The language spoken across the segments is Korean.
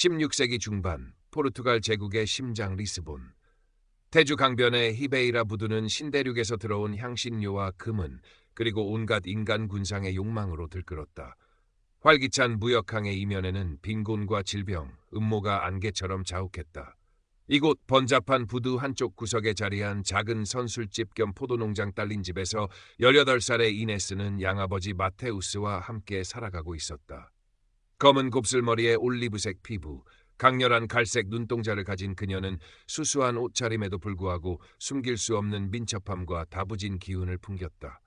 16세기 중반 포르투갈 제국의 심장 리스본. 태주 강변의 히베이라 부두는 신대륙에서 들어온 향신료와 금은 그리고 온갖 인간 군상의 욕망으로 들끓었다. 활기찬 무역항의 이면에는 빈곤과 질병, 음모가 안개처럼 자욱했다. 이곳 번잡한 부두 한쪽 구석에 자리한 작은 선술집 겸 포도농장 딸린 집에서 18살의 이네스는 양아버지 마테우스와 함께 살아가고 있었다. 검은 곱슬머리에 올리브색 피부, 강렬한 갈색 눈동자를 가진 그녀는 수수한 옷차림에도 불구하고 숨길 수 없는 민첩함과 다부진 기운을 풍겼다.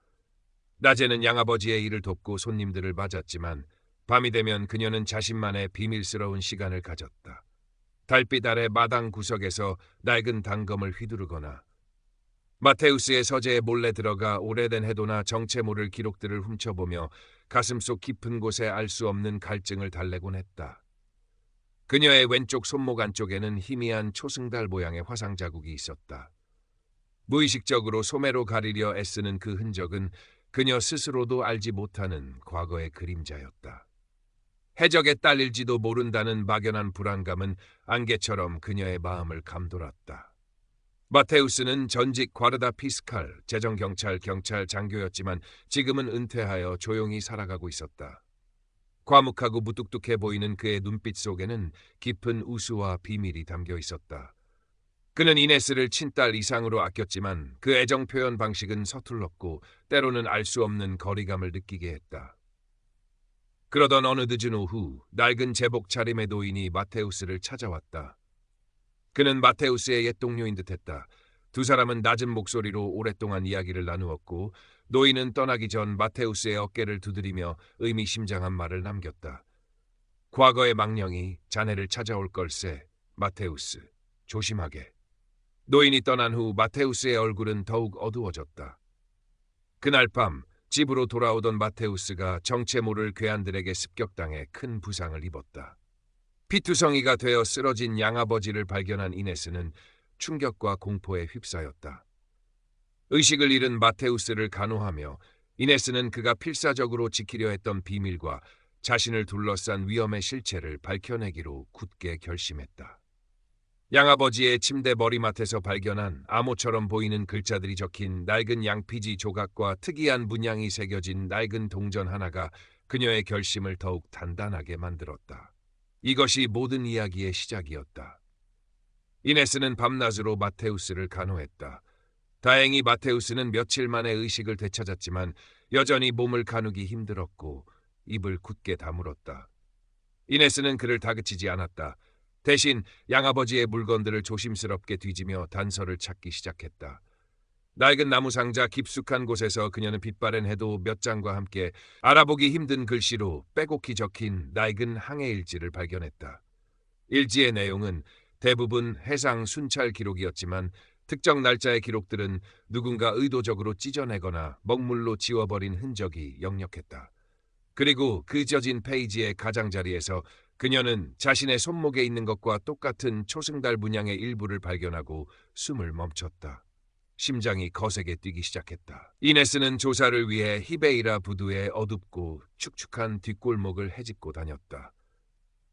낮에는 양아버지의 일을 돕고 손님들을 맞았지만 밤이 되면 그녀는 자신만의 비밀스러운 시간을 가졌다. 달빛 아래 마당 구석에서 낡은 단검을 휘두르거나 마테우스의 서재에 몰래 들어가 오래된 해도나 정체 모를 기록들을 훔쳐보며 가슴속 깊은 곳에 알 수 없는 갈증을 달래곤 했다. 그녀의 왼쪽 손목 안쪽에는 희미한 초승달 모양의 화상 자국이 있었다. 무의식적으로 소매로 가리려 애쓰는 그 흔적은 그녀 스스로도 알지 못하는 과거의 그림자였다. 해적에 딸릴지도 모른다는 막연한 불안감은 안개처럼 그녀의 마음을 감돌았다. 마테우스는 전직 과르다 피스칼, 재정경찰 장교였지만 지금은 은퇴하여 조용히 살아가고 있었다. 과묵하고 무뚝뚝해 보이는 그의 눈빛 속에는 깊은 우수와 비밀이 담겨 있었다. 그는 이네스를 친딸 이상으로 아꼈지만 그 애정 표현 방식은 서툴렀고 때로는 알 수 없는 거리감을 느끼게 했다. 그러던 어느 늦은 오후 낡은 제복 차림의 노인이 마테우스를 찾아왔다. 그는 마테우스의 옛 동료인 듯했다. 두 사람은 낮은 목소리로 오랫동안 이야기를 나누었고 노인은 떠나기 전 마테우스의 어깨를 두드리며 의미심장한 말을 남겼다. 과거의 망령이 자네를 찾아올 걸세. 마테우스, 조심하게. 노인이 떠난 후 마테우스의 얼굴은 더욱 어두워졌다. 그날 밤 집으로 돌아오던 마테우스가 정체 모를 괴한들에게 습격당해 큰 부상을 입었다. 피투성이가 되어 쓰러진 양아버지를 발견한 이네스는 충격과 공포에 휩싸였다. 의식을 잃은 마테우스를 간호하며 이네스는 그가 필사적으로 지키려 했던 비밀과 자신을 둘러싼 위험의 실체를 밝혀내기로 굳게 결심했다. 양아버지의 침대 머리맡에서 발견한 암호처럼 보이는 글자들이 적힌 낡은 양피지 조각과 특이한 문양이 새겨진 낡은 동전 하나가 그녀의 결심을 더욱 단단하게 만들었다. 이것이 모든 이야기의 시작이었다. 이네스는 밤낮으로 마테우스를 간호했다. 다행히 마테우스는 며칠 만에 의식을 되찾았지만 여전히 몸을 가누기 힘들었고 입을 굳게 다물었다. 이네스는 그를 다그치지 않았다. 대신 양아버지의 물건들을 조심스럽게 뒤지며 단서를 찾기 시작했다. 낡은 나무 상자 깊숙한 곳에서 그녀는 빛바랜 해도 몇 장과 함께 알아보기 힘든 글씨로 빼곡히 적힌 낡은 항해 일지를 발견했다. 일지의 내용은 대부분 해상 순찰 기록이었지만 특정 날짜의 기록들은 누군가 의도적으로 찢어내거나 먹물로 지워버린 흔적이 역력했다. 그리고 그 젖은 페이지의 가장자리에서 그녀는 자신의 손목에 있는 것과 똑같은 초승달 문양의 일부를 발견하고 숨을 멈췄다. 심장이 거세게 뛰기 시작했다. 이네스는 조사를 위해 히베이라 부두의 어둡고 축축한 뒷골목을 헤집고 다녔다.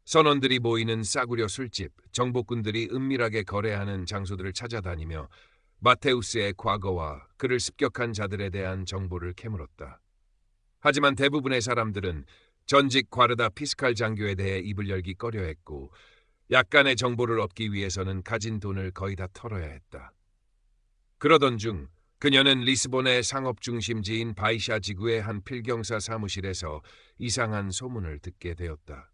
선원들이 모이는 싸구려 술집, 정복군들이 은밀하게 거래하는 장소들을 찾아다니며 마테우스의 과거와 그를 습격한 자들에 대한 정보를 캐물었다. 하지만 대부분의 사람들은 전직 과르다 피스칼 장교에 대해 입을 열기 꺼려했고 약간의 정보를 얻기 위해서는 가진 돈을 거의 다 털어야 했다. 그러던 중 그녀는 리스본의 상업 중심지인 바이샤 지구의 한 필경사 사무실에서 이상한 소문을 듣게 되었다.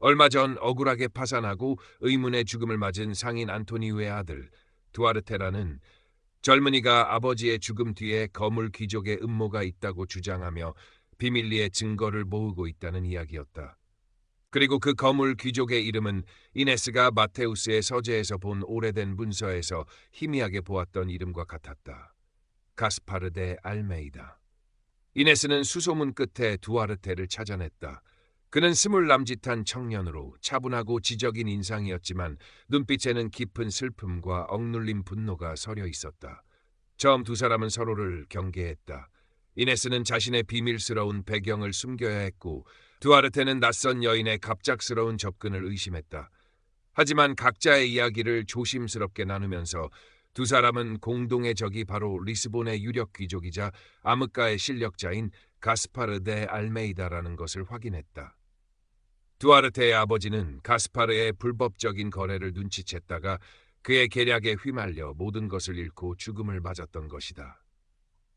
얼마 전 억울하게 파산하고 의문의 죽음을 맞은 상인 안토니우의 아들 두아르테라는 젊은이가 아버지의 죽음 뒤에 거물 귀족의 음모가 있다고 주장하며 비밀리에 증거를 모으고 있다는 이야기였다. 그리고 그 거물 귀족의 이름은 이네스가 마테우스의 서재에서 본 오래된 문서에서 희미하게 보았던 이름과 같았다. 가스파르 데 알메이다. 이네스는 수소문 끝에 두아르테를 찾아냈다. 그는 스물 남짓한 청년으로 차분하고 지적인 인상이었지만 눈빛에는 깊은 슬픔과 억눌린 분노가 서려 있었다. 처음 두 사람은 서로를 경계했다. 이네스는 자신의 비밀스러운 배경을 숨겨야 했고 두아르테는 낯선 여인의 갑작스러운 접근을 의심했다. 하지만 각자의 이야기를 조심스럽게 나누면서 두 사람은 공동의 적이 바로 리스본의 유력 귀족이자 암흑가의 실력자인 가스파르 데 알메이다라는 것을 확인했다. 두아르테의 아버지는 가스파르의 불법적인 거래를 눈치챘다가 그의 계략에 휘말려 모든 것을 잃고 죽음을 맞았던 것이다.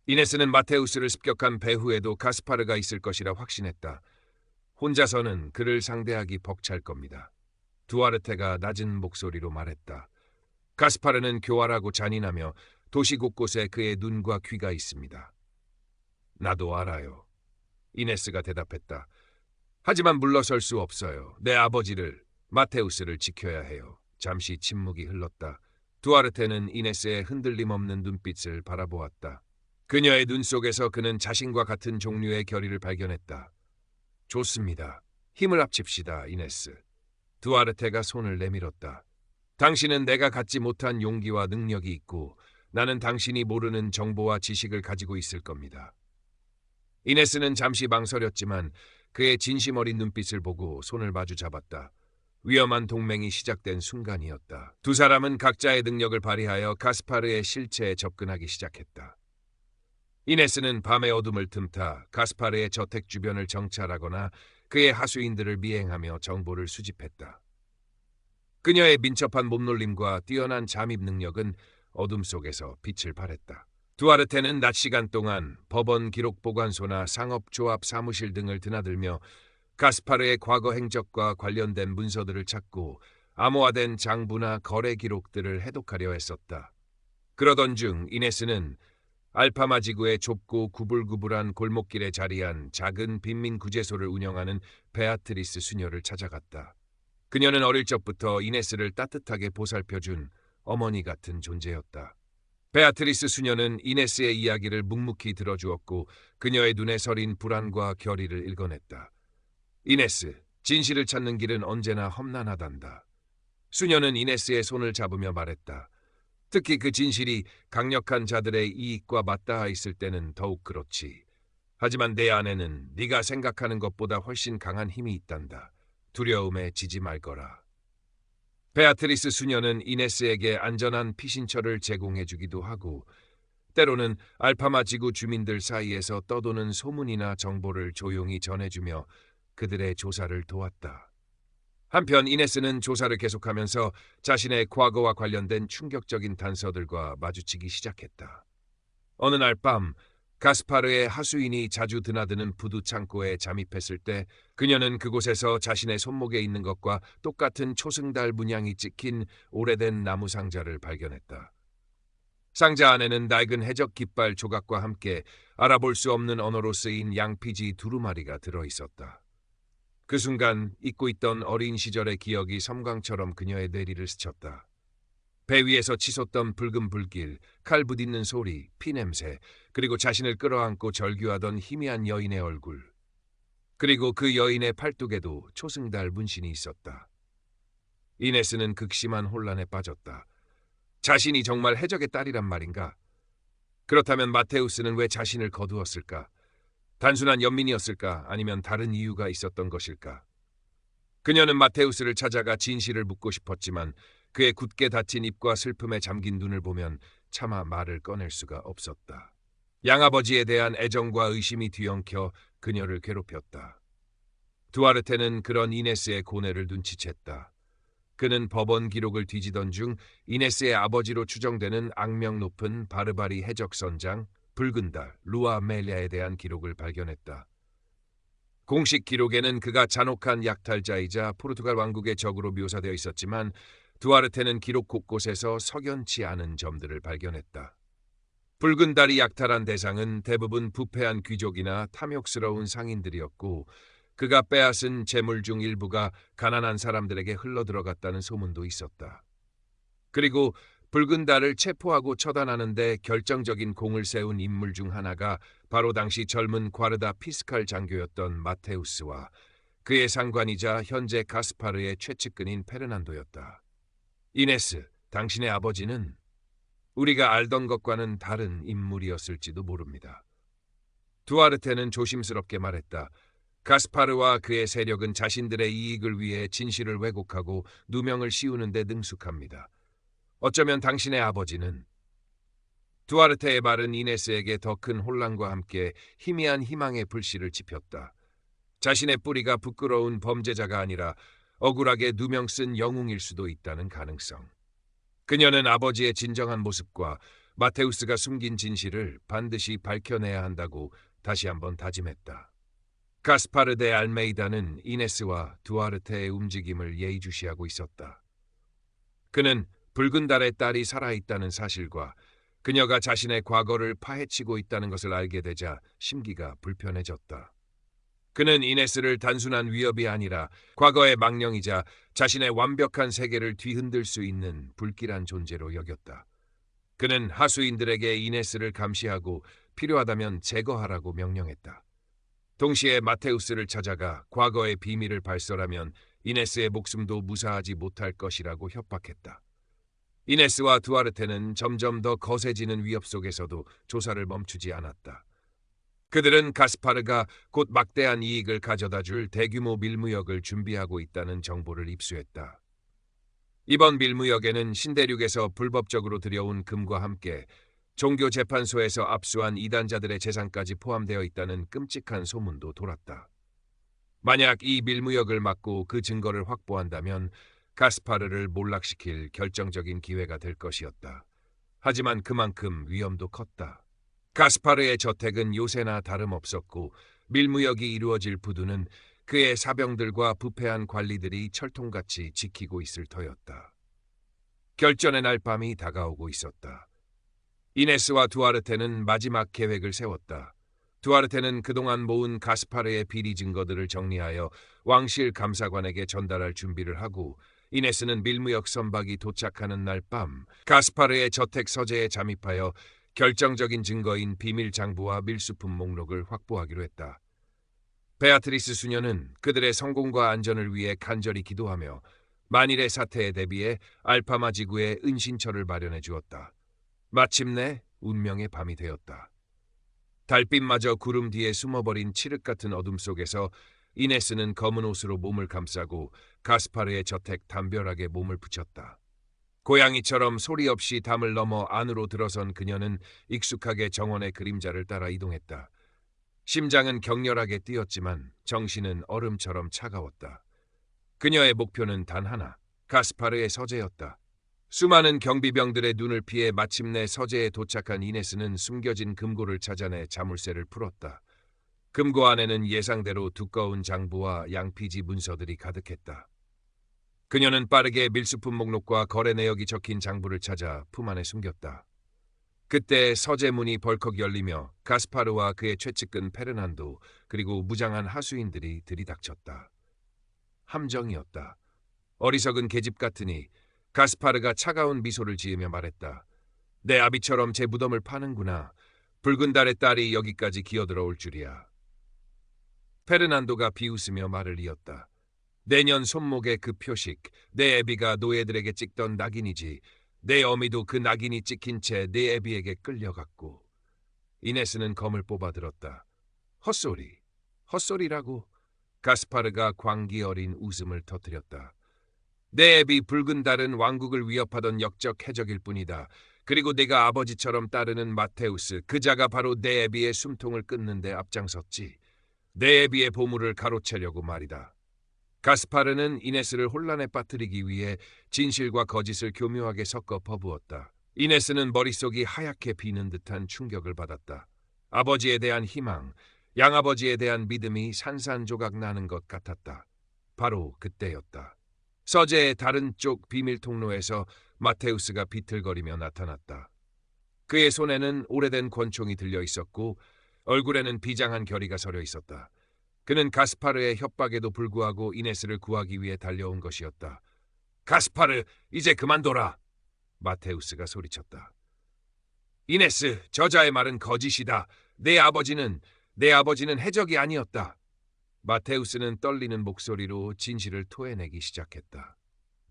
이네스는 마테우스를 습격한 배후에도 가스파르가 있을 것이라 확신했다. 혼자서는 그를 상대하기 벅찰 겁니다. 두아르테가 낮은 목소리로 말했다. 가스파르는 교활하고 잔인하며 도시 곳곳에 그의 눈과 귀가 있습니다. 나도 알아요. 이네스가 대답했다. 하지만 물러설 수 없어요. 내 아버지를, 마테우스를 지켜야 해요. 잠시 침묵이 흘렀다. 두아르테는 이네스의 흔들림 없는 눈빛을 바라보았다. 그녀의 눈 속에서 그는 자신과 같은 종류의 결의를 발견했다. 좋습니다. 힘을 합칩시다, 이네스. 두아르테가 손을 내밀었다. 당신은 내가 갖지 못한 용기와 능력이 있고 나는 당신이 모르는 정보와 지식을 가지고 있을 겁니다. 이네스는 잠시 망설였지만 그의 진심 어린 눈빛을 보고 손을 마주 잡았다. 위험한 동맹이 시작된 순간이었다. 두 사람은 각자의 능력을 발휘하여 가스파르의 실체에 접근하기 시작했다. 이네스는 밤의 어둠을 틈타 가스파르의 저택 주변을 정찰하거나 그의 하수인들을 미행하며 정보를 수집했다. 그녀의 민첩한 몸놀림과 뛰어난 잠입 능력은 어둠 속에서 빛을 발했다. 두아르테는 낮 시간 동안 법원 기록 보관소나 상업조합 사무실 등을 드나들며 가스파르의 과거 행적과 관련된 문서들을 찾고 암호화된 장부나 거래 기록들을 해독하려 했었다. 그러던 중 이네스는 알파마 지구의 좁고 구불구불한 골목길에 자리한 작은 빈민 구제소를 운영하는 베아트리스 수녀를 찾아갔다. 그녀는 어릴 적부터 이네스를 따뜻하게 보살펴준 어머니 같은 존재였다. 베아트리스 수녀는 이네스의 이야기를 묵묵히 들어주었고 그녀의 눈에 서린 불안과 결의를 읽어냈다. 이네스, 진실을 찾는 길은 언제나 험난하단다. 수녀는 이네스의 손을 잡으며 말했다. 특히 그 진실이 강력한 자들의 이익과 맞닿아 있을 때는 더욱 그렇지. 하지만 내 안에는 네가 생각하는 것보다 훨씬 강한 힘이 있단다. 두려움에 지지 말거라. 베아트리스 수녀는 이네스에게 안전한 피신처를 제공해주기도 하고 때로는 알파마 지구 주민들 사이에서 떠도는 소문이나 정보를 조용히 전해주며 그들의 조사를 도왔다. 한편 이네스는 조사를 계속하면서 자신의 과거와 관련된 충격적인 단서들과 마주치기 시작했다. 어느 날 밤 가스파르의 하수인이 자주 드나드는 부두 창고에 잠입했을 때 그녀는 그곳에서 자신의 손목에 있는 것과 똑같은 초승달 문양이 찍힌 오래된 나무 상자를 발견했다. 상자 안에는 낡은 해적 깃발 조각과 함께 알아볼 수 없는 언어로 쓰인 양피지 두루마리가 들어있었다. 그 순간 잊고 있던 어린 시절의 기억이 섬광처럼 그녀의 뇌리를 스쳤다. 배 위에서 치솟던 붉은 불길, 칼 부딪는 소리, 피냄새, 그리고 자신을 끌어안고 절규하던 희미한 여인의 얼굴. 그리고 그 여인의 팔뚝에도 초승달 문신이 있었다. 이네스는 극심한 혼란에 빠졌다. 자신이 정말 해적의 딸이란 말인가? 그렇다면 마테우스는 왜 자신을 거두었을까? 단순한 연민이었을까? 아니면 다른 이유가 있었던 것일까? 그녀는 마테우스를 찾아가 진실을 묻고 싶었지만 그의 굳게 닫힌 입과 슬픔에 잠긴 눈을 보면 차마 말을 꺼낼 수가 없었다. 양아버지에 대한 애정과 의심이 뒤엉켜 그녀를 괴롭혔다. 두아르테는 그런 이네스의 고뇌를 눈치챘다. 그는 법원 기록을 뒤지던 중 이네스의 아버지로 추정되는 악명 높은 바르바리 해적선장 붉은 달 루아 멜리아에 대한 기록을 발견했다. 공식 기록에는 그가 잔혹한 약탈자이자 포르투갈 왕국의 적으로 묘사되어 있었지만 두아르테는 기록 곳곳에서 석연치 않은 점들을 발견했다. 붉은 달이 약탈한 대상은 대부분 부패한 귀족이나 탐욕스러운 상인들이었고 그가 빼앗은 재물 중 일부가 가난한 사람들에게 흘러들어갔다는 소문도 있었다. 그리고 붉은 달을 체포하고 처단하는 데 결정적인 공을 세운 인물 중 하나가 바로 당시 젊은 과르다 피스칼 장교였던 마테우스와 그의 상관이자 현재 가스파르의 최측근인 페르난도였다. 이네스, 당신의 아버지는 우리가 알던 것과는 다른 인물이었을지도 모릅니다. 두아르테는 조심스럽게 말했다. 가스파르와 그의 세력은 자신들의 이익을 위해 진실을 왜곡하고 누명을 씌우는 데 능숙합니다. 어쩌면 당신의 아버지는 두아르테의 말은 이네스에게 더 큰 혼란과 함께 희미한 희망의 불씨를 지폈다. 자신의 뿌리가 부끄러운 범죄자가 아니라 억울하게 누명 쓴 영웅일 수도 있다는 가능성. 그녀는 아버지의 진정한 모습과 마테우스가 숨긴 진실을 반드시 밝혀내야 한다고 다시 한번 다짐했다. 가스파르 데 알메이다는 이네스와 두아르테의 움직임을 예의주시하고 있었다. 그는 붉은 달의 딸이 살아있다는 사실과 그녀가 자신의 과거를 파헤치고 있다는 것을 알게 되자 심기가 불편해졌다. 그는 이네스를 단순한 위협이 아니라 과거의 망령이자 자신의 완벽한 세계를 뒤흔들 수 있는 불길한 존재로 여겼다. 그는 하수인들에게 이네스를 감시하고 필요하다면 제거하라고 명령했다. 동시에 마테우스를 찾아가 과거의 비밀을 발설하면 이네스의 목숨도 무사하지 못할 것이라고 협박했다. 이네스와 두아르테는 점점 더 거세지는 위협 속에서도 조사를 멈추지 않았다. 그들은 가스파르가 곧 막대한 이익을 가져다 줄 대규모 밀무역을 준비하고 있다는 정보를 입수했다. 이번 밀무역에는 신대륙에서 불법적으로 들여온 금과 함께 종교재판소에서 압수한 이단자들의 재산까지 포함되어 있다는 끔찍한 소문도 돌았다. 만약 이 밀무역을 막고 그 증거를 확보한다면 가스파르를 몰락시킬 결정적인 기회가 될 것이었다. 하지만 그만큼 위험도 컸다. 가스파르의 저택은 요새나 다름없었고 밀무역이 이루어질 부두는 그의 사병들과 부패한 관리들이 철통같이 지키고 있을 터였다. 결전의 날 밤이 다가오고 있었다. 이네스와 두아르테는 마지막 계획을 세웠다. 두아르테는 그동안 모은 가스파르의 비리 증거들을 정리하여 왕실 감사관에게 전달할 준비를 하고 이네스는 밀무역 선박이 도착하는 날 밤 가스파르의 저택 서재에 잠입하여 결정적인 증거인 비밀 장부와 밀수품 목록을 확보하기로 했다. 베아트리스 수녀는 그들의 성공과 안전을 위해 간절히 기도하며 만일의 사태에 대비해 알파마 지구에 은신처를 마련해 주었다. 마침내 운명의 밤이 되었다. 달빛마저 구름 뒤에 숨어버린 칠흑 같은 어둠 속에서 이네스는 검은 옷으로 몸을 감싸고 가스파르의 저택 담벼락에 몸을 붙였다. 고양이처럼 소리 없이 담을 넘어 안으로 들어선 그녀는 익숙하게 정원의 그림자를 따라 이동했다. 심장은 격렬하게 뛰었지만 정신은 얼음처럼 차가웠다. 그녀의 목표는 단 하나, 가스파르의 서재였다. 수많은 경비병들의 눈을 피해 마침내 서재에 도착한 이네스는 숨겨진 금고를 찾아내 자물쇠를 풀었다. 금고 안에는 예상대로 두꺼운 장부와 양피지 문서들이 가득했다. 그녀는 빠르게 밀수품 목록과 거래 내역이 적힌 장부를 찾아 품 안에 숨겼다. 그때 서재 문이 벌컥 열리며 가스파르와 그의 최측근 페르난도 그리고 무장한 하수인들이 들이닥쳤다. 함정이었다. 어리석은 계집 같으니 가스파르가 차가운 미소를 지으며 말했다. 내 아비처럼 제 무덤을 파는구나. 붉은 달의 딸이 여기까지 기어들어올 줄이야. 페르난도가 비웃으며 말을 이었다. 내년 손목의 그 표식, 내 애비가 노예들에게 찍던 낙인이지. 내 어미도 그 낙인이 찍힌 채 내 애비에게 끌려갔고. 이네스는 검을 뽑아 들었다. 헛소리, 헛소리라고. 가스파르가 광기 어린 웃음을 터뜨렸다. 내 애비 붉은 달은 왕국을 위협하던 역적 해적일 뿐이다. 그리고 네가 아버지처럼 따르는 마테우스, 그자가 바로 내 애비의 숨통을 끊는 데 앞장섰지. 내 애비의 보물을 가로채려고 말이다. 가스파르는 이네스를 혼란에 빠뜨리기 위해 진실과 거짓을 교묘하게 섞어 퍼부었다. 이네스는 머릿속이 하얗게 비는 듯한 충격을 받았다. 아버지에 대한 희망, 양아버지에 대한 믿음이 산산조각 나는 것 같았다. 바로 그때였다. 서재의 다른 쪽 비밀 통로에서 마테우스가 비틀거리며 나타났다. 그의 손에는 오래된 권총이 들려 있었고 얼굴에는 비장한 결의가 서려 있었다. 그는 가스파르의 협박에도 불구하고 이네스를 구하기 위해 달려온 것이었다. 가스파르, 이제 그만둬라! 마테우스가 소리쳤다. 이네스, 저자의 말은 거짓이다. 내 아버지는 해적이 아니었다. 마테우스는 떨리는 목소리로 진실을 토해내기 시작했다.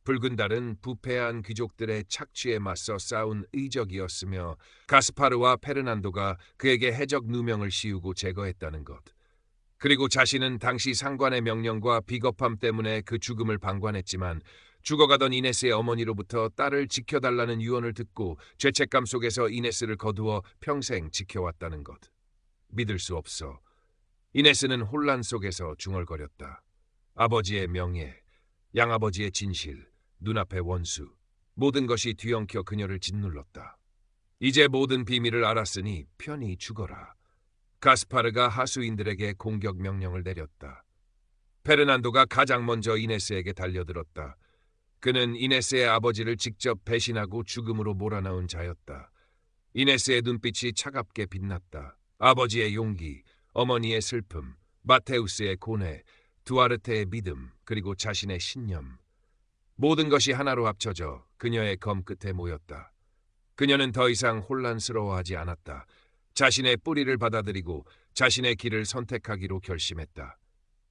붉은 달은 부패한 귀족들의 착취에 맞서 싸운 의적이었으며 가스파르와 페르난도가 그에게 해적 누명을 씌우고 제거했다는 것. 그리고 자신은 당시 상관의 명령과 비겁함 때문에 그 죽음을 방관했지만 죽어가던 이네스의 어머니로부터 딸을 지켜달라는 유언을 듣고 죄책감 속에서 이네스를 거두어 평생 지켜왔다는 것. 믿을 수 없어. 이네스는 혼란 속에서 중얼거렸다. 아버지의 명예, 양아버지의 진실, 눈앞의 원수, 모든 것이 뒤엉켜 그녀를 짓눌렀다. 이제 모든 비밀을 알았으니 편히 죽어라. 가스파르가 하수인들에게 공격 명령을 내렸다. 페르난도가 가장 먼저 이네스에게 달려들었다. 그는 이네스의 아버지를 직접 배신하고 죽음으로 몰아넣은 자였다. 이네스의 눈빛이 차갑게 빛났다. 아버지의 용기, 어머니의 슬픔, 마테우스의 고뇌, 두아르테의 믿음, 그리고 자신의 신념. 모든 것이 하나로 합쳐져 그녀의 검 끝에 모였다. 그녀는 더 이상 혼란스러워하지 않았다. 자신의 뿌리를 받아들이고 자신의 길을 선택하기로 결심했다.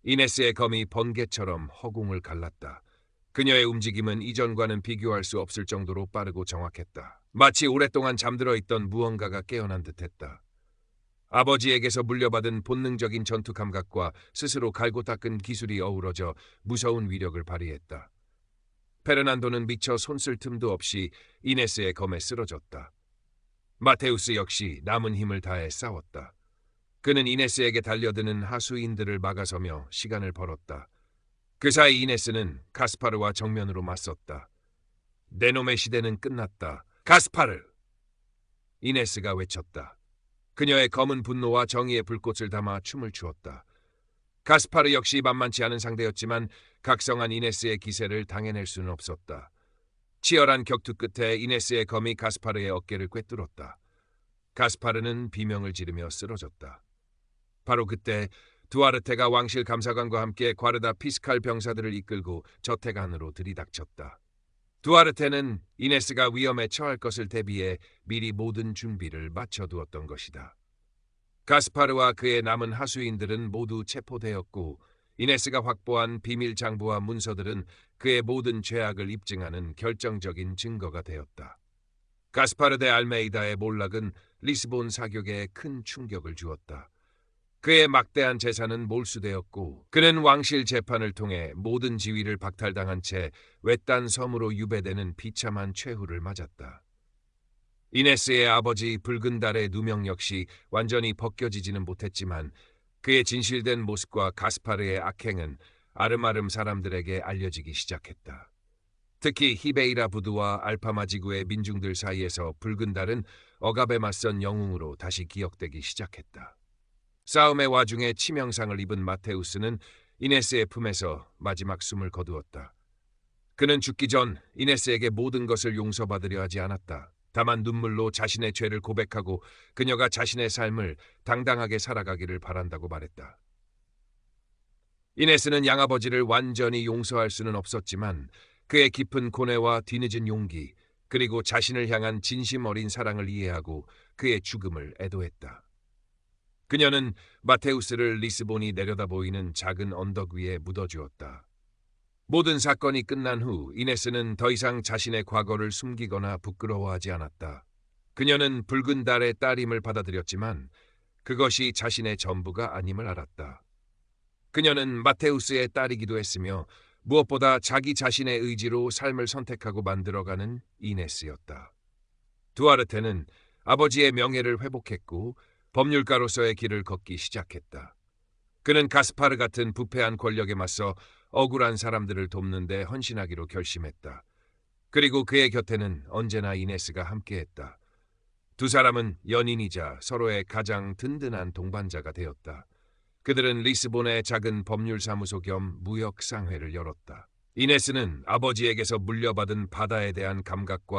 이네스의 검이 번개처럼 허공을 갈랐다. 그녀의 움직임은 이전과는 비교할 수 없을 정도로 빠르고 정확했다. 마치 오랫동안 잠들어 있던 무언가가 깨어난 듯했다. 아버지에게서 물려받은 본능적인 전투 감각과 스스로 갈고 닦은 기술이 어우러져 무서운 위력을 발휘했다. 페르난도는 미처 손쓸 틈도 없이 이네스의 검에 쓰러졌다. 마테우스 역시 남은 힘을 다해 싸웠다. 그는 이네스에게 달려드는 하수인들을 막아서며 시간을 벌었다. 그 사이 이네스는 가스파르와 정면으로 맞섰다. 내 놈의 시대는 끝났다. 가스파르! 이네스가 외쳤다. 그녀의 검은 분노와 정의의 불꽃을 담아 춤을 추었다. 가스파르 역시 만만치 않은 상대였지만 각성한 이네스의 기세를 당해낼 수는 없었다. 치열한 격투 끝에 이네스의 검이 가스파르의 어깨를 꿰뚫었다. 가스파르는 비명을 지르며 쓰러졌다. 바로 그때 두아르테가 왕실 감사관과 함께 과르다 피스칼 병사들을 이끌고 저택 안으로 들이닥쳤다. 두아르테는 이네스가 위험에 처할 것을 대비해 미리 모든 준비를 마쳐두었던 것이다. 가스파르와 그의 남은 하수인들은 모두 체포되었고 이네스가 확보한 비밀 장부와 문서들은 그의 모든 죄악을 입증하는 결정적인 증거가 되었다. 가스파르 대 알메이다의 몰락은 리스본 사격에 큰 충격을 주었다. 그의 막대한 재산은 몰수되었고 그는 왕실 재판을 통해 모든 지위를 박탈당한 채 외딴 섬으로 유배되는 비참한 최후를 맞았다. 이네스의 아버지 붉은 달의 누명 역시 완전히 벗겨지지는 못했지만 그의 진실된 모습과 가스파르의 악행은 아름아름 사람들에게 알려지기 시작했다. 특히 히베이라 부두와 알파마 지구의 민중들 사이에서 붉은 달은 억압에 맞선 영웅으로 다시 기억되기 시작했다. 싸움의 와중에 치명상을 입은 마테우스는 이네스의 품에서 마지막 숨을 거두었다. 그는 죽기 전 이네스에게 모든 것을 용서받으려 하지 않았다. 다만 눈물로 자신의 죄를 고백하고 그녀가 자신의 삶을 당당하게 살아가기를 바란다고 말했다. 이네스는 양아버지를 완전히 용서할 수는 없었지만 그의 깊은 고뇌와 뒤늦은 용기 그리고 자신을 향한 진심 어린 사랑을 이해하고 그의 죽음을 애도했다. 그녀는 마테우스를 리스본이 내려다보이는 작은 언덕 위에 묻어주었다. 모든 사건이 끝난 후 이네스는 더 이상 자신의 과거를 숨기거나 부끄러워하지 않았다. 그녀는 붉은 달의 딸임을 받아들였지만 그것이 자신의 전부가 아님을 알았다. 그녀는 마테우스의 딸이기도 했으며 무엇보다 자기 자신의 의지로 삶을 선택하고 만들어가는 이네스였다. 두아르테는 아버지의 명예를 회복했고 법률가로서의 길을 걷기 시작했다. 그는 가스파르 같은 부패한 권력에 맞서 억울한 사람들을 돕는 데 헌신하기로 결심했다. 그리고 그의 곁에는 언제나 이네스가 함께했다. 두 사람은 연인이자 서로의 가장 든든한 동반자가 되었다. 그들은 리스본의 작은 법률사무소 겸 무역 상회를 열었다. 이네스는 아버지에게서 물려받은 바다에 대한 감각과